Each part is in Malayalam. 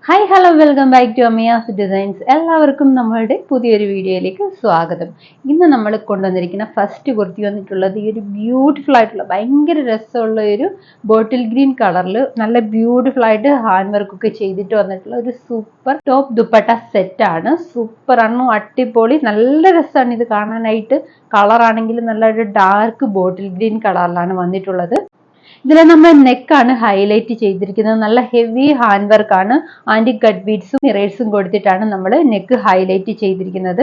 Hi hello welcome back to Amiyas designs. എല്ലാവർക്കും നമ്മളുടെ പുതിയൊരു വീഡിയോയിലേക്ക് സ്വാഗതം. ഇന്ന് നമ്മൾ കൊണ്ടുവന്നിരിക്കുന്ന ഫസ്റ്റ് കുർത്തി വന്നിട്ടുള്ളത് ഈ ഒരു ബ്യൂട്ടിഫുൾ ആയിട്ടുള്ള ഭയങ്കര രസമുള്ള ഒരു ബോട്ടിൽ ഗ്രീൻ കളറിൽ നല്ല ബ്യൂട്ടിഫുൾ ആയിട്ട് ഹാൻഡ് വർക്ക് ഒക്കെ ചെയ്തിട്ട് വന്നിട്ടുള്ള ഒരു സൂപ്പർ ടോപ്പ് ദുപ്പട്ട സെറ്റ് ആണ്. സൂപ്പർ ആണ്, അടിപൊളി, നല്ല രസമാണ് ഇത് കാണാനായിട്ട്. കളർ ആണെങ്കിൽ നല്ലൊരു ഡാർക്ക് ബോട്ടിൽ ഗ്രീൻ കളറിലാണ് വന്നിട്ടുള്ളത്. ഇതിൽ നമ്മൾ നെക്കാണ് ഹൈലൈറ്റ് ചെയ്തിരിക്കുന്നത്. നല്ല ഹെവി ഹാൻഡ് വർക്ക് ആണ്. ആന്റി കട്ട് ബീഡ്സും മിറേഴ്സും കൊടുത്തിട്ടാണ് നമ്മൾ നെക്ക് ഹൈലൈറ്റ് ചെയ്തിരിക്കുന്നത്.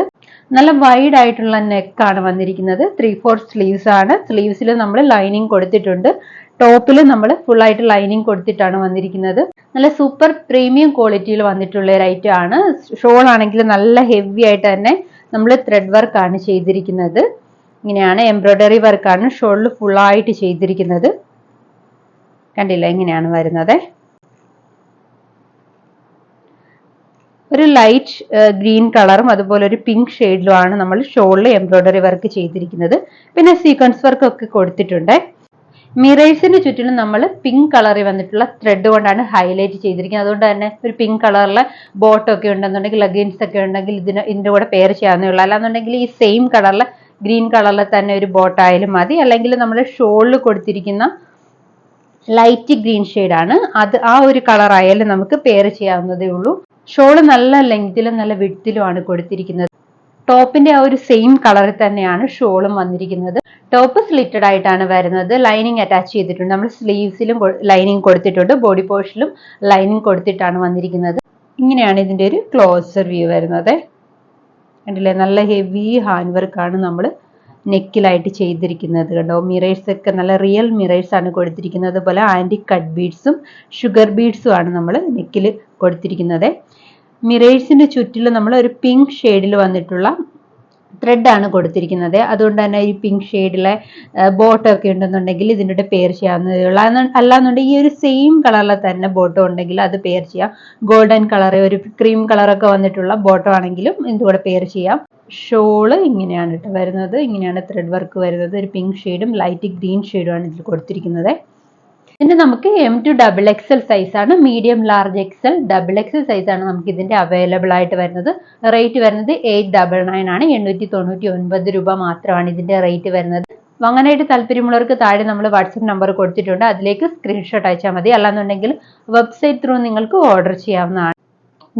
നല്ല വൈഡ് ആയിട്ടുള്ള നെക്കാണ് വന്നിരിക്കുന്നത്. 3/4 സ്ലീവ്സ് ആണ്. സ്ലീവ്സിൽ നമ്മൾ ലൈനിങ് കൊടുത്തിട്ടുണ്ട്. ടോപ്പിൽ നമ്മൾ ഫുൾ ആയിട്ട് ലൈനിങ് കൊടുത്തിട്ടാണ് വന്നിരിക്കുന്നത്. നല്ല സൂപ്പർ പ്രീമിയം ക്വാളിറ്റിയിൽ വന്നിട്ടുള്ള ഒരു ഐറ്റം ആണ്. ഷോൾ ആണെങ്കിൽ നല്ല ഹെവി ആയിട്ട് തന്നെ നമ്മൾ ത്രെഡ് വർക്ക് ആണ് ചെയ്തിരിക്കുന്നത്. ഇങ്ങനെയാണ് എംബ്രോയിഡറി വർക്കാണ് ഷോളിൽ ഫുൾ ആയിട്ട് ചെയ്തിരിക്കുന്നത്. കണ്ടില്ല, ഇങ്ങനെയാണ് വരുന്നത്. ഒരു ലൈറ്റ് ഗ്രീൻ കളറും അതുപോലെ ഒരു പിങ്ക് ഷെയ്ഡിലുമാണ് നമ്മൾ ഷോളിൽ എംബ്രോയിഡറി വർക്ക് ചെയ്തിരിക്കുന്നത്. പിന്നെ സീക്വൻസ് വർക്ക് ഒക്കെ കൊടുത്തിട്ടുണ്ട്. മിറേഴ്സിന് ചുറ്റിലും നമ്മൾ പിങ്ക് കളറിൽ വന്നിട്ടുള്ള ത്രെഡ് കൊണ്ടാണ് ഹൈലൈറ്റ് ചെയ്തിരിക്കുന്നത്. അതുകൊണ്ട് തന്നെ ഒരു പിങ്ക് കളറിലെ ബോട്ടം ഒക്കെ ഉണ്ടെന്നുണ്ടെങ്കിൽ, ലഗിൻസ് ഒക്കെ ഉണ്ടെങ്കിൽ ഇതിന്റെ കൂടെ പെയർ ചെയ്യാവുന്നേ ഉള്ളൂ. അല്ലാന്നുണ്ടെങ്കിൽ ഈ സെയിം കളറിലെ ഗ്രീൻ കളറിലെ തന്നെ ഒരു ബോട്ടം ആയാലും മതി. അല്ലെങ്കിൽ നമ്മൾ ഷോളിൽ കൊടുത്തിരിക്കുന്ന ലൈറ്റ് ഗ്രീൻ ആണ്, അത് ആ ഒരു കളർ ആയാലും നമുക്ക് പെയർ ചെയ്യാവുന്നതേ ഉള്ളൂ. ഷോള് നല്ല ലെങ്തിലും നല്ല വിഡ്ത്തിലുമാണ് കൊടുത്തിരിക്കുന്നത്. ടോപ്പിന്റെ ആ ഒരു സെയിം കളറിൽ തന്നെയാണ് ഷോളും വന്നിരിക്കുന്നത്. ടോപ്പ് സ്ലിറ്റഡ് ആയിട്ടാണ് വരുന്നത്. ലൈനിങ് അറ്റാച്ച് ചെയ്തിട്ടുണ്ട്. നമ്മൾ സ്ലീവ്സിലും ലൈനിങ് കൊടുത്തിട്ടുണ്ട്. ബോഡി പോർഷനിലും ലൈനിങ് കൊടുത്തിട്ടാണ് വന്നിരിക്കുന്നത്. ഇങ്ങനെയാണ് ഇതിന്റെ ഒരു ക്ലോസർ വ്യൂ വരുന്നത്. കണ്ടില്ലേ, നല്ല ഹെവി ഹാൻഡ് വർക്കാണ് നമ്മൾ നെക്കിലായിട്ട് ചെയ്തിരിക്കുന്നത്. കണ്ടോ, മിറേഴ്സ് ഒക്കെ നല്ല റിയൽ മിറേഴ്സ് ആണ് കൊടുത്തിരിക്കുന്നത്. അതുപോലെ ആന്റി കട്ട് ബീഡ്സും ഷുഗർ ബീഡ്സും ആണ് നമ്മൾ നെക്കിൽ കൊടുത്തിരിക്കുന്നത്. മിറേഴ്സിന് ചുറ്റിലും നമ്മൾ ഒരു പിങ്ക് ഷെയ്ഡിൽ വന്നിട്ടുള്ള ത്രെഡ് ആണ് കൊടുത്തിരിക്കുന്നത്. അതുകൊണ്ട് തന്നെ ഈ പിങ്ക് ഷെയ്ഡിലെ ബോട്ടം ഒക്കെ ഉണ്ടെന്നുണ്ടെങ്കിൽ ഇതിൻ്റെ പെയർ ചെയ്യാവുന്നതേ ഉള്ളൂ. അല്ലാന്നുണ്ടെങ്കിൽ ഈ ഒരു സെയിം കളറിലെ തന്നെ ബോട്ടം ഉണ്ടെങ്കിൽ അത് പെയർ ചെയ്യാം. ഗോൾഡൻ കളർ, ഒരു ക്രീം കളറൊക്കെ വന്നിട്ടുള്ള ബോട്ടം ആണെങ്കിലും ഇതിൻ്റെ കൂടെ പെയർ ചെയ്യാം. ഷോള് ഇങ്ങനെയാണ് കേട്ടോ വരുന്നത്. ഇങ്ങനെയാണ് ത്രെഡ് വർക്ക് വരുന്നത്. ഒരു പിങ്ക് ഷെയ്ഡും ലൈറ്റ് ഗ്രീൻ ഷെയ്ഡും ആണ് ഇതിൽ കൊടുത്തിരിക്കുന്നത്. ഇതിന്റെ നമുക്ക് M2 സൈസ് ആണ്. Medium large XL XXL size ആണ് നമുക്ക് ഇതിന്റെ അവൈലബിൾ ആയിട്ട് വരുന്നത്. റേറ്റ് വരുന്നത് 899 ആണ്. 899 രൂപ മാത്രമാണ് ഇതിന്റെ റേറ്റ് വരുന്നത്. വാങ്ങാനായിട്ട് താല്പര്യമുള്ളവർക്ക് താഴെ നമ്മൾ വാട്സപ്പ് നമ്പർ കൊടുത്തിട്ടുണ്ട്. അതിലേക്ക് സ്ക്രീൻഷോട്ട് അയച്ചാൽ മതി. അല്ലാന്നുണ്ടെങ്കിൽ വെബ്സൈറ്റ് ത്രൂ നിങ്ങൾക്ക് ഓർഡർ ചെയ്യാവുന്നതാണ്.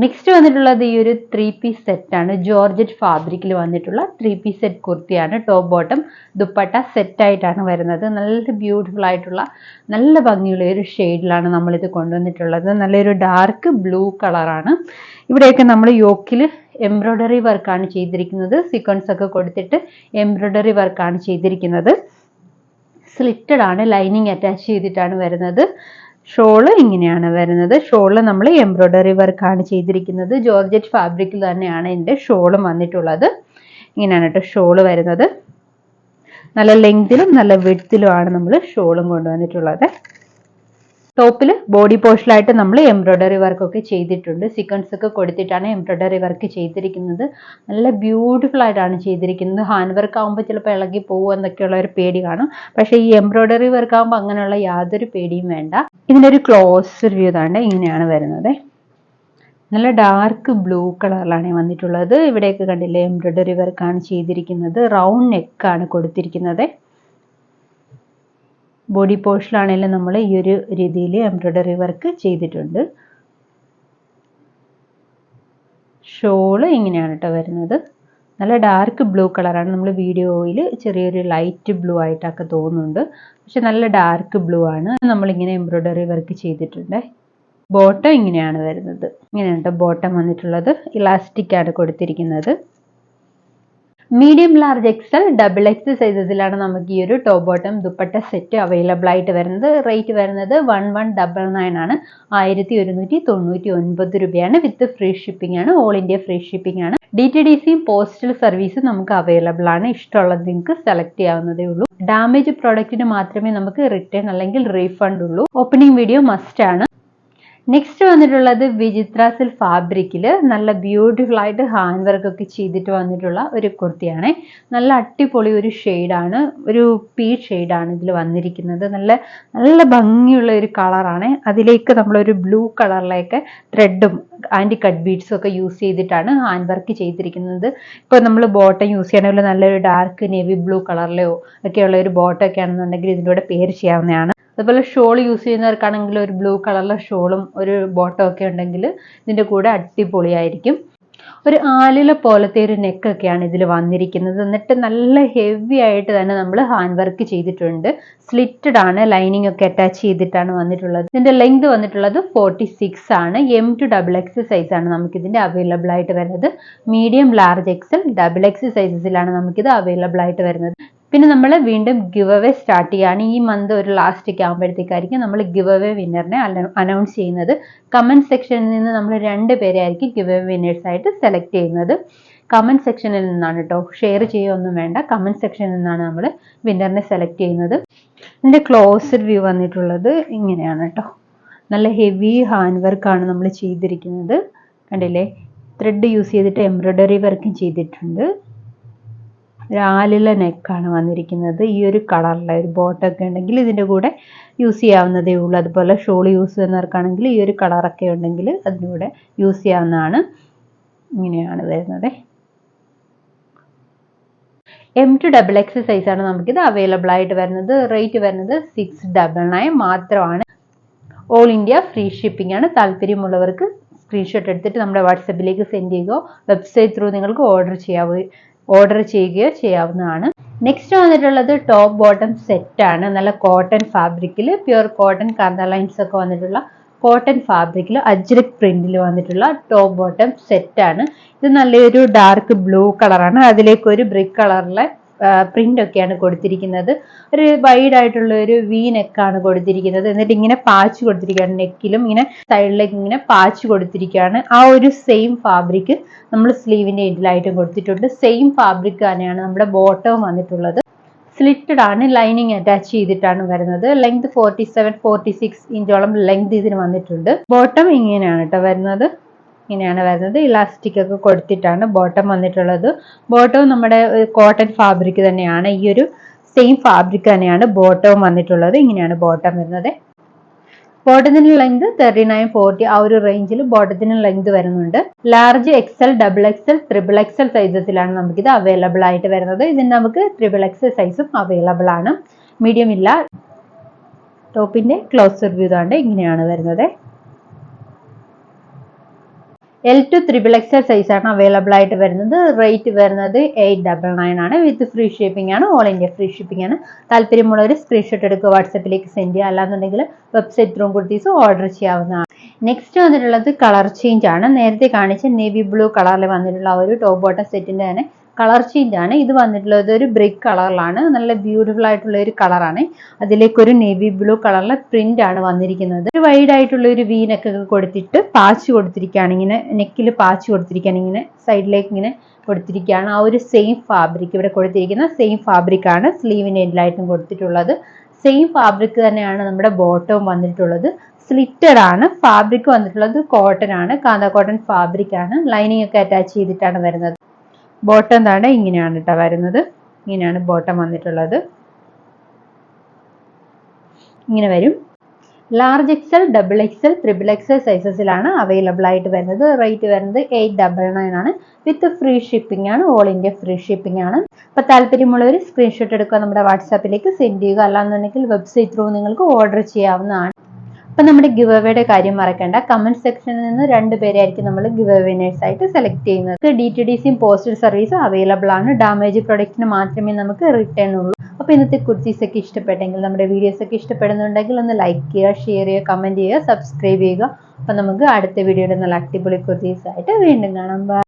നെക്സ്റ്റ് വന്നിട്ടുള്ളത് ഈ ഒരു 3 പീസ് സെറ്റ് ആണ്. ജോർജറ്റ് ഫാബ്രിക്കിൽ വന്നിട്ടുള്ള 3 പീസ് സെറ്റ് കുർത്തിയാണ്. ടോപ്പ് ബോട്ടം ദുപ്പട്ട സെറ്റ് ആയിട്ടാണ് വരുന്നത്. നല്ല ബ്യൂട്ടിഫുൾ ആയിട്ടുള്ള നല്ല ഭംഗിയുള്ള ഒരു ഷെയ്ഡിലാണ് നമ്മളിത് കൊണ്ടുവന്നിട്ടുള്ളത്. നല്ലൊരു ഡാർക്ക് ബ്ലൂ കളറാണ്. ഇവിടെയൊക്കെ നമ്മൾ യോക്കിൽ എംബ്രോയിഡറി വർക്കാണ് ചെയ്തിരിക്കുന്നത്. സീക്വൻസ് ഒക്കെ കൊടുത്തിട്ട് എംബ്രോയിഡറി വർക്കാണ് ചെയ്തിരിക്കുന്നത്. സ്ലിറ്റഡ് ആണ്, ലൈനിങ് അറ്റാച്ച് ചെയ്തിട്ടാണ് വരുന്നത്. ഷോള് ഇങ്ങനെയാണ് വരുന്നത്. ഷോളിൽ നമ്മൾ എംബ്രോയിഡറി വർക്കാണ് ചെയ്തിരിക്കുന്നത്. ജോർജറ്റ് ഫാബ്രിക്കിൽ തന്നെയാണ് ഇതിന്റെ ഷോളും വന്നിട്ടുള്ളത്. ഇങ്ങനെയാണ് കേട്ടോ ഷോള് വരുന്നത്. നല്ല ലെങ്തിലും നല്ല വിഡ്ത്തിലുമാണ് നമ്മൾ ഷോളും കൊണ്ടുവന്നിട്ടുള്ളത്. ടോപ്പിൽ ബോഡി പോർഷനിലായിട്ട് നമ്മൾ എംബ്രോയിഡറി വർക്ക് ഒക്കെ ചെയ്തിട്ടുണ്ട്. സീക്വൻസ് ഒക്കെ കൊടുത്തിട്ടാണ് എംബ്രോയിഡറി വർക്ക് ചെയ്തിരിക്കുന്നത്. നല്ല ബ്യൂട്ടിഫുൾ ആയിട്ടാണ് ചെയ്തിരിക്കുന്നത്. ഹാൻഡ് വർക്ക് ആകുമ്പോൾ ചിലപ്പോൾ ഇളകി പോകും എന്നൊക്കെയുള്ള ഒരു പേടി കാണും. പക്ഷേ ഈ എംബ്രോയിഡറി വർക്ക് ആകുമ്പോൾ അങ്ങനെയുള്ള യാതൊരു പേടിയും വേണ്ട. ഇതിൻ്റെ ഒരു ക്ലോസ് വ്യൂ തന്നെ ഇങ്ങനെയാണ് വരുന്നത്. നല്ല ഡാർക്ക് ബ്ലൂ കളറിലാണ് വന്നിട്ടുള്ളത്. ഇവിടെയൊക്കെ കണ്ടില്ലേ, എംബ്രോയിഡറി വർക്കാണ് ചെയ്തിരിക്കുന്നത്. റൗണ്ട് നെക്കാണ് കൊടുത്തിരിക്കുന്നത്. ബോഡി പോർഷനിലാണെങ്കിലും നമ്മൾ ഈ ഒരു രീതിയിൽ എംബ്രോയിഡറി വർക്ക് ചെയ്തിട്ടുണ്ട്. ഷോള് ഇങ്ങനെയാണ് കേട്ടോ വരുന്നത്. നല്ല ഡാർക്ക് ബ്ലൂ കളറാണ്. നമ്മൾ വീഡിയോയിൽ ചെറിയൊരു ലൈറ്റ് ബ്ലൂ ആയിട്ടൊക്കെ തോന്നുന്നുണ്ട്, പക്ഷെ നല്ല ഡാർക്ക് ബ്ലൂ ആണ്. നമ്മളിങ്ങനെ എംബ്രോയിഡറി വർക്ക് ചെയ്തിട്ടുണ്ട്. ബോട്ടം ഇങ്ങനെയാണ് വരുന്നത്. ഇങ്ങനെയാണ് കേട്ടോ ബോട്ടം വന്നിട്ടുള്ളത്. ഇലാസ്റ്റിക് ആണ് കൊടുത്തിരിക്കുന്നത്. മീഡിയം ലാർജ് എക്സൽ XXL സൈസസിലാണ് നമുക്ക് ഈ ഒരു top bottom dupatta set available ആയിട്ട് വരുന്നത്. റേറ്റ് വരുന്നത് 1199 ആണ്. 1199 രൂപയാണ്. വിത്ത് ഫ്രീ ഷിപ്പിംഗ് ആണ്. ഓൾ ഇന്ത്യ ഫ്രീ ഷിപ്പിംഗ് ആണ്. DTDCയും പോസ്റ്റൽ സർവീസും നമുക്ക് അവൈലബിൾ ആണ്. ഇഷ്ടമുള്ളത് നിങ്ങൾക്ക് സെലക്ട് ചെയ്യാവുന്നതേ ഉള്ളൂ. ഡാമേജ് പ്രോഡക്റ്റിന് മാത്രമേ നമുക്ക് റിട്ടേൺ അല്ലെങ്കിൽ റീഫണ്ട് ഉള്ളൂ. ഓപ്പണിംഗ് വീഡിയോ മസ്റ്റ് ആണ്. നെക്സ്റ്റ് വന്നിട്ടുള്ളത് വിചിത്ര സിൽക്ക് ഫാബ്രിക്കിൽ നല്ല ബ്യൂട്ടിഫുൾ ആയിട്ട് ഹാൻഡ് വർക്ക് ഒക്കെ ചെയ്തിട്ട് വന്നിട്ടുള്ള ഒരു കുർത്തിയാണ്. നല്ല അടിപൊളി ഒരു ഷെയ്ഡാണ്, ഒരു പീച്ച് ഷെയ്ഡാണ് ഇതിൽ വന്നിരിക്കുന്നത്. നല്ല നല്ല ഭംഗിയുള്ള ഒരു കളറാണ്. അതിലേക്ക് നമ്മളൊരു ബ്ലൂ കളറിലേക്ക് ത്രെഡും ആൻറ്റി കട്ട് ബീഡ്സും ഒക്കെ യൂസ് ചെയ്തിട്ടാണ് ഹാൻഡ് വർക്ക് ചെയ്തിരിക്കുന്നത്. ഇപ്പോൾ നമ്മൾ ബോട്ടം യൂസ് ചെയ്യണമെങ്കിൽ നല്ലൊരു ഡാർക്ക് നേവി ബ്ലൂ കളറിലോ ഒക്കെയുള്ള ഒരു ബോട്ടം ഒക്കെ ആണെന്നുണ്ടെങ്കിൽ ഇതിൻ്റെ കൂടെ പെയർ ചെയ്യാവുന്നതാണ്. അതുപോലെ ഷോൾ യൂസ് ചെയ്യുന്നവർക്കാണെങ്കിൽ ഒരു ബ്ലൂ കളറിലെ ഷോളും ഒരു ബോട്ടം ഒക്കെ ഉണ്ടെങ്കിൽ ഇതിൻ്റെ കൂടെ അടിപൊളിയായിരിക്കും. ഒരു ആലില പോലത്തെ ഒരു നെക്കൊക്കെയാണ് ഇതിൽ വന്നിരിക്കുന്നത്. എന്നിട്ട് നല്ല ഹെവി ആയിട്ട് തന്നെ നമ്മൾ ഹാൻഡ് വർക്ക് ചെയ്തിട്ടുണ്ട്. സ്ലിറ്റഡ് ആണ്, ലൈനിങ് ഒക്കെ അറ്റാച്ച് ചെയ്തിട്ടാണ് വന്നിട്ടുള്ളത്. ഇതിന്റെ ലെങ്ത് വന്നിട്ടുള്ളത് 46 ആണ്. M2XX സൈസാണ് നമുക്കിതിന്റെ അവൈലബിൾ ആയിട്ട് വരുന്നത്. മീഡിയം, ലാർജ്, എക്സൽ, XX സൈസസിലാണ് നമുക്കിത് അവൈലബിൾ ആയിട്ട് വരുന്നത്. പിന്നെ നമ്മൾ വീണ്ടും ഗിവ് അവേ സ്റ്റാർട്ട് ചെയ്യാണ്. ഈ മന്ത് ഒരു ലാസ്റ്റൊക്കെ ആകുമ്പോഴത്തേക്കായിരിക്കും നമ്മൾ ഗിവ് അവേ വിന്നറിനെ അനൗൺസ് ചെയ്യുന്നത്. കമന്റ് സെക്ഷനിൽ നിന്ന് നമ്മൾ 2 പേരെ ആയിരിക്കും ഗിവ് അവേ വിന്നേഴ്സ് ആയിട്ട് സെലക്ട് ചെയ്യുന്നത്. കമന്റ് സെക്ഷനിൽ നിന്നാണ് കേട്ടോ, ഷെയർ ചെയ്യുകയൊന്നും വേണ്ട. കമന്റ് സെക്ഷനിൽ നിന്നാണ് നമ്മൾ വിന്നറിനെ സെലക്ട് ചെയ്യുന്നത്. ഇതിന്റെ ക്ലോസ്ഡ് വ്യൂ വന്നിട്ടുള്ളത് ഇങ്ങനെയാണ് കേട്ടോ. നല്ല ഹെവി ഹാൻഡ് വർക്കാണ് നമ്മൾ ചെയ്തിരിക്കുന്നത്. കണ്ടില്ലേ, ത്രെഡ് യൂസ് ചെയ്തിട്ട് എംബ്രോയ്ഡറി വർക്കും ചെയ്തിട്ടുണ്ട്. ആലില നെക്കാണ് വന്നിരിക്കുന്നത്. ഈ ഒരു കളറിലെ ഒരു ബോട്ടൊക്കെ ഉണ്ടെങ്കിൽ ഇതിൻ്റെ കൂടെ യൂസ് ചെയ്യാവുന്നതേ ഉള്ളൂ. അതുപോലെ ഷോൾ യൂസ് ചെയ്യുന്നവർക്കാണെങ്കിൽ ഈ ഒരു കളറൊക്കെ ഉണ്ടെങ്കിൽ അതിൻ്റെ കൂടെ യൂസ് ചെയ്യാവുന്നതാണ്. ഇങ്ങനെയാണ് വരുന്നത്. M2XX സൈസാണ് നമുക്കിത് അവൈലബിൾ ആയിട്ട് വരുന്നത്. റേറ്റ് വരുന്നത് 699 മാത്രമാണ്. ഓൾ ഇന്ത്യ ഫ്രീ ഷിപ്പിംഗ് ആണ്. താല്പര്യമുള്ളവർക്ക് സ്ക്രീൻഷോട്ട് എടുത്തിട്ട് നമ്മുടെ വാട്സപ്പിലേക്ക് സെൻഡ് ചെയ്യുകയോ വെബ്സൈറ്റ് ത്രൂ നിങ്ങൾക്ക് ഓർഡർ ചെയ്യുകയോ ചെയ്യാവുന്നതാണ്. നെക്സ്റ്റ് വന്നിട്ടുള്ളത് ടോപ്പ് ബോട്ടം സെറ്റ് ആണ്. നല്ല കോട്ടൺ ഫാബ്രിക്കിൽ, പ്യുർ കോട്ടൺ കാന്ത ലൈൻസ് ഒക്കെ വന്നിട്ടുള്ള കോട്ടൺ ഫാബ്രിക്കിൽ അജ്രക് പ്രിന്റിൽ വന്നിട്ടുള്ള ടോപ്പ് ബോട്ടം സെറ്റ് ആണ്. ഇത് നല്ലൊരു ഡാർക്ക് ബ്ലൂ കളറാണ്. അതിലേക്ക് ഒരു ബ്രിക്ക് കളറിലെ പ്രിന്റ് ഒക്കെയാണ് കൊടുത്തിരിക്കുന്നത്. ഒരു വൈഡ് ആയിട്ടുള്ള ഒരു വി നെക്കാണ് കൊടുത്തിരിക്കുന്നത്. എന്നിട്ട് ഇങ്ങനെ പാച്ച് കൊടുത്തിരിക്കുകയാണ്. നെക്കിലും ഇങ്ങനെ സൈഡിലേക്ക് ഇങ്ങനെ പാച്ച് കൊടുത്തിരിക്കുകയാണ്. ആ ഒരു സെയിം ഫാബ്രിക് നമ്മൾ സ്ലീവിന്റെ എൻഡിലായിട്ടും കൊടുത്തിട്ടുണ്ട്. സെയിം ഫാബ്രിക് തന്നെയാണ് നമ്മുടെ ബോട്ടവും വന്നിട്ടുള്ളത്. സ്ലിറ്റഡ് ആണ്, ലൈനിങ് അറ്റാച്ച് ചെയ്തിട്ടാണ് വരുന്നത്. ലെങ്ത് 47-46 ഇഞ്ചോളം ലെങ്ത് ഇതിന് വന്നിട്ടുണ്ട്. ബോട്ടം ഇങ്ങനെയാണ് കേട്ടോ വരുന്നത്. ഇങ്ങനെയാണ് വരുന്നത്. ഇലാസ്റ്റിക് ഒക്കെ കൊടുത്തിട്ടാണ് ബോട്ടം വന്നിട്ടുള്ളത്. ബോട്ടവും നമ്മുടെ കോട്ടൺ ഫാബ്രിക് തന്നെയാണ്. ഈ ഒരു സെയിം ഫാബ്രിക് തന്നെയാണ് ബോട്ടവും വന്നിട്ടുള്ളത്. ഇങ്ങനെയാണ് ബോട്ടം വരുന്നത്. ബോട്ടത്തിന് ലെങ്ത് 39-40 ആ ഒരു റേഞ്ചിൽ ബോട്ടത്തിന് ലെങ്ത് വരുന്നുണ്ട്. ലാർജ്, എക്സൽ, XX, XXL സൈസസിലാണ് നമുക്കിത് അവൈലബിൾ ആയിട്ട് വരുന്നത്. ഇതിന് നമുക്ക് XXL സൈസും അവൈലബിൾ ആണ്. മീഡിയം ഇല്ല. ടോപ്പിന്റെ ക്ലോസർ വ്യൂ ആണ് ഇങ്ങനെയാണ് വരുന്നത്. L2 XXL സൈസാണ് അവൈലബിൾ ആയിട്ട് വരുന്നത്. റേറ്റ് വരുന്നത് 899 ആണ്. വിത്ത് ഫ്രീ ഷിപ്പിംഗ് ആണ്. ഓൾ ഇന്ത്യ ഫ്രീ ഷിപ്പിംഗ് ആണ്. താല്പര്യമുള്ളവർ സ്ക്രീൻഷോട്ട് എടുക്കുക, വാട്സപ്പിലേക്ക് സെൻഡ് ചെയ്യുക. അല്ലാന്നുണ്ടെങ്കിൽ വെബ്സൈറ്റ് ത്രൂ കുർത്തീസ് ഓർഡർ ചെയ്യാവുന്നതാണ്. നെക്സ്റ്റ് വന്നിട്ടുള്ളത് കളർ ചേഞ്ച് ആണ്. നേരത്തെ കാണിച്ച നേവി ബ്ലൂ കളറിൽ വന്നിട്ടുള്ള ഒരു ടോപ്പ് ബോട്ടം സെറ്റിന്റെ തന്നെ കളർ ചേഞ്ച് ആണ്. ഇത് വന്നിട്ടുള്ളത് ഒരു ബ്രിക്ക് കളറിലാണ്. നല്ല ബ്യൂട്ടിഫുൾ ആയിട്ടുള്ള ഒരു കളറാണ്. അതിലേക്ക് ഒരു നേവി ബ്ലൂ കളറിലെ പ്രിന്റ് ആണ് വന്നിരിക്കുന്നത്. ഒരു വൈഡ് ആയിട്ടുള്ള ഒരു വി നെക്ക് കൊടുത്തിട്ട് പാച്ച് കൊടുത്തിരിക്കുകയാണ്. ഇങ്ങനെ നെക്കിൽ പാച്ച് കൊടുത്തിരിക്കുകയാണ്. ഇങ്ങനെ സൈഡിലേക്ക് ഇങ്ങനെ കൊടുത്തിരിക്കുകയാണ്. ആ ഒരു സെയിം ഫാബ്രിക് ഇവിടെ കൊടുത്തിരിക്കുന്ന സെയിം ഫാബ്രിക് ആണ് സ്ലീവിന്റെ എൻഡിലായിട്ടും കൊടുത്തിട്ടുള്ളത്. സെയിം ഫാബ്രിക് തന്നെയാണ് നമ്മുടെ ബോട്ടവും വന്നിട്ടുള്ളത്. സ്ലിറ്റഡ് ആണ്. ഫാബ്രിക് വന്നിട്ടുള്ളത് കോട്ടൺ ആണ്, കാന്ത കോട്ടൺ ഫാബ്രിക് ആണ്. ലൈനിങ് ഒക്കെ അറ്റാച്ച് ചെയ്തിട്ടാണ് വരുന്നത്. ബോട്ടം താഴെ ഇങ്ങനെയാണ് കേട്ടോ വരുന്നത്. ഇങ്ങനെയാണ് ബോട്ടം വന്നിട്ടുള്ളത്. ഇങ്ങനെ വരും. ലാർജ് എക്സൽ, XXL, XXL സൈസസിലാണ് അവൈലബിൾ ആയിട്ട് വരുന്നത്. റേറ്റ് വരുന്നത് 899 ആണ്. വിത്ത് ഫ്രീ ഷിപ്പിംഗ് ആണ്. ഓൾ ഇന്ത്യ ഫ്രീ ഷിപ്പിംഗ് ആണ്. അപ്പൊ താല്പര്യമുള്ളവർ സ്ക്രീൻഷോട്ട് എടുക്കുക, നമ്മുടെ വാട്സാപ്പിലേക്ക് സെൻഡ് ചെയ്യുക. അല്ലാന്നുണ്ടെങ്കിൽ വെബ്സൈറ്റ് ത്രൂ നിങ്ങൾക്ക് ഓർഡർ ചെയ്യാവുന്നതാണ്. അപ്പൊ നമ്മുടെ ഗിവ് അവേയുടെ കാര്യം മറക്കണ്ട. കമന്റ് സെക്ഷനിൽ നിന്ന് 2 പേരെ ആയിരിക്കും നമ്മൾ ഗിവ് അവേ വിന്നേഴ്സ് ആയിട്ട് സെലക്ട് ചെയ്യുന്നത്. DTDCയും പോസ്റ്റൽ സർവീസും അവൈലബിൾ ആണ്. ഡാമേജ് പ്രൊഡക്റ്റിന് മാത്രമേ നമുക്ക് റിട്ടേൺ ഉള്ളൂ. അപ്പൊ ഇന്നത്തെ കുർത്തീസ് ഒക്കെ ഇഷ്ടപ്പെട്ടെങ്കിൽ, നമ്മുടെ വീഡിയോസ് ഒക്കെ ഇഷ്ടപ്പെടുന്നുണ്ടെങ്കിൽ ഒന്ന് ലൈക്ക് ചെയ്യുക, ഷെയർ ചെയ്യുക, കമന്റ് ചെയ്യുക, സബ്സ്ക്രൈബ് ചെയ്യുക. അപ്പൊ നമുക്ക് അടുത്ത വീഡിയോയുടെ നല്ല അടിപൊളി കുർത്തീസ് ആയിട്ട് വീണ്ടും കാണാം.